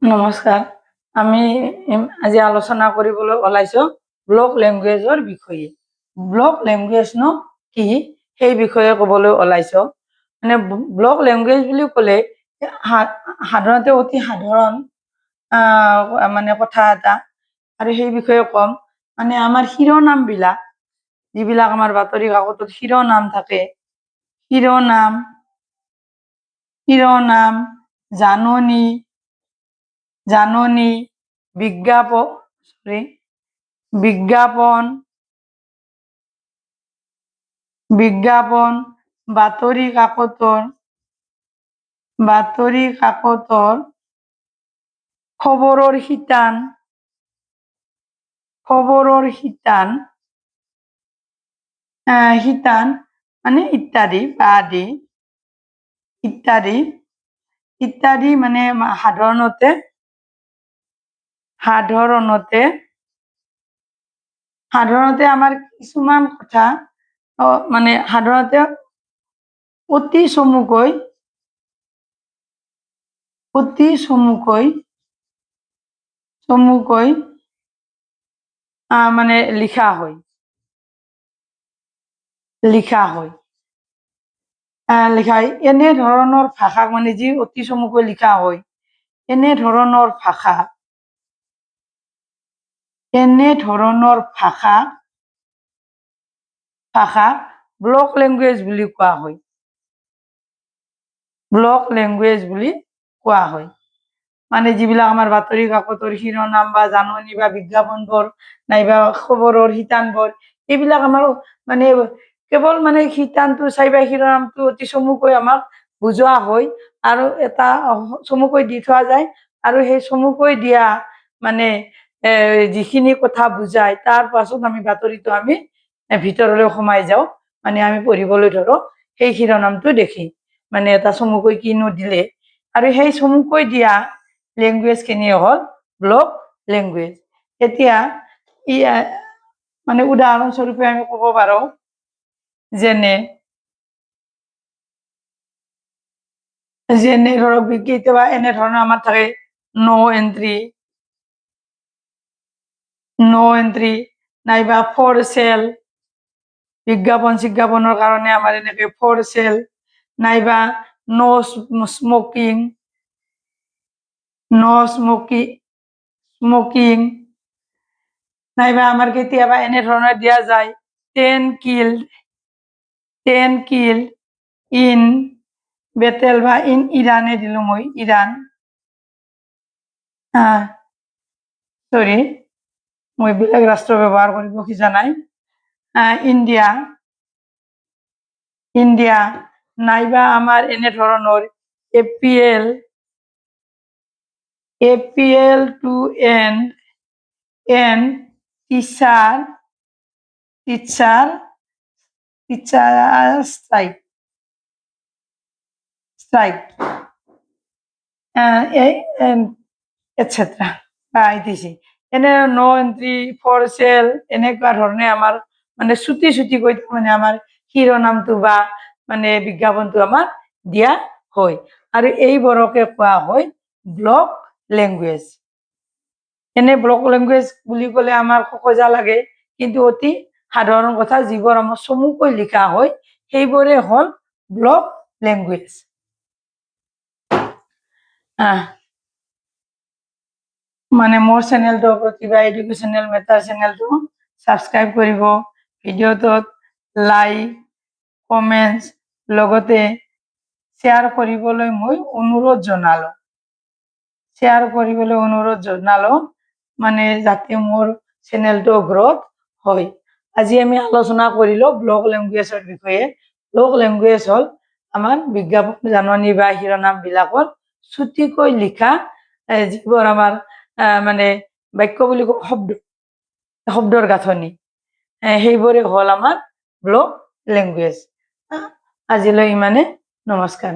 নমস্কাৰ। আমি আজি আলোচনা কৰিবলৈ ওলাইছো ব্লক লেংগুৱেজৰ বিষয়ে। ব্লক লেংগুৱেজনো কি সেই বিষয়ে ক'বলৈ ওলাইছো। মানে ব্লক লেংগুৱেজ বুলি ক'লে সাধাৰণতে অতি সাধাৰণ মানে কথা এটা, আৰু সেই বিষয়ে ক'ম। মানে আমাৰ শিৰোনামবিলাক, যিবিলাক আমাৰ বাতৰি কাকতত শিৰোনাম থাকে, শিৰোনাম, জাননী, বিজ্ঞাপন, বাতৰি কাকতৰ খবৰৰ শিতান মানে ইত্যাদি বা আদি ইত্যাদি মানে সাধাৰণতে আমাৰ কিছুমান কথা মানে সাধাৰণতে অতি চমুকৈ মানে লিখা হয় এনে ধৰণৰ ভাষাক, মানে যি অতি চমুকৈ লিখা হয়, এনে ধৰণৰ ভাষাক ব্লক লেংগুৱেজ বুলি কোৱা হয়। মানে যিবিলাক আমাৰ বাতৰি কাকতৰ শিৰোনাম বা জাননী বা বিজ্ঞাপনবোৰ নাইবা খবৰৰ শিতানবোৰ, এইবিলাক আমাৰ মানে কেৱল মানে শিতানটো চাই বা শিৰোনামটো অতি চমুকৈ আমাক বুজোৱা হয়, আৰু এটা চমুকৈ দি থোৱা যায়, আৰু সেই চমুকৈ দিয়া মানে যিখিনি কথা বুজায়, তাৰ পাছত আমি বাতৰিটো আমি ভিতৰলৈ সোমাই যাওঁ, মানে আমি পঢ়িবলৈ ধৰো সেই শিৰোনামটো দেখি, মানে এটা চমুকৈ কিনো দিলে, আৰু সেই চমুকৈ দিয়া লেংগুৱেজখিনি হ'ল ব্লক লেংগুৱেজ। এতিয়া মানে উদাহৰণস্বৰূপে আমি ক'ব পাৰোঁ, যেনে ধৰক কেতিয়াবা এনেধৰণৰ আমাৰ থাকে ন' এন্ট্ৰি নাইবা ফৰ চেল, বিজ্ঞাপনৰ কাৰণে আমাৰ এনেকে ফৰ চেল, নাইবা ন' স্মকিং, নাইবা আমাৰ কেতিয়াবা এনেধৰণৰ দিয়া যায় 10 কিল ইন বেটেল, বা ইন ইৰাণে দিলোঁ মই, মই বেলেগ ৰাষ্ট্ৰ ব্যৱহাৰ কৰিব খোজা নাই, ইণ্ডিয়া, নাইবা আমাৰ এনেধৰণৰ APL টু এন টিচাৰ ষ্ট্ৰাইক, এটচেট্ৰা বা ITC, এনে ন' এন্ট্ৰি, ফৰ চেল, এনেকুৱা ধৰণে আমাৰ মানে চুটিকৈ মানে আমাৰ শিৰোনামটো বা মানে বিজ্ঞাপনটো আমাৰ দিয়া হয়, আৰু এইবোৰকে কোৱা হয় ব্লক লেংগুৱেজ। এনে ব্লক লেংগুৱেজ বুলি ক'লে আমাৰ খোকোজা লাগে, কিন্তু অতি সাধাৰণ কথা, যিবোৰ আমাৰ চমুকৈ লিখা হয়, সেইবোৰে হ'ল ব্লক লেংগুৱেজ। মানে মোৰ চেনেলটো, প্ৰতিভা এডুকেশ্যনেল মেটাৰ চেনেলটো ছাবস্ক্ৰাইব কৰিব, ভিডিঅ'টোত লাইক, কমেণ্টছ, লগতে শ্বেয়াৰ কৰিবলৈ মই অনুৰোধ জনালোঁ, মানে যাতে মোৰ চেনেলটো গ্ৰ'থ হয়। আজি আমি আলোচনা কৰিলোঁ ব্লক লেংগুৱেজৰ বিষয়ে। ব্লক লেংগুৱেজ হ'ল আমাৰ বিজ্ঞাপন, জাননী বা শিৰোনামবিলাকৰ চুটিকৈ লিখা, যিবোৰ আমাৰ মানে বাক্য বুলি কওঁ, শব্দৰ গাঁথনি, সেইবোৰে হ'ল আমাৰ ব্লক লেংগুৱেজ। আজিলৈ ইমানে, নমস্কাৰ।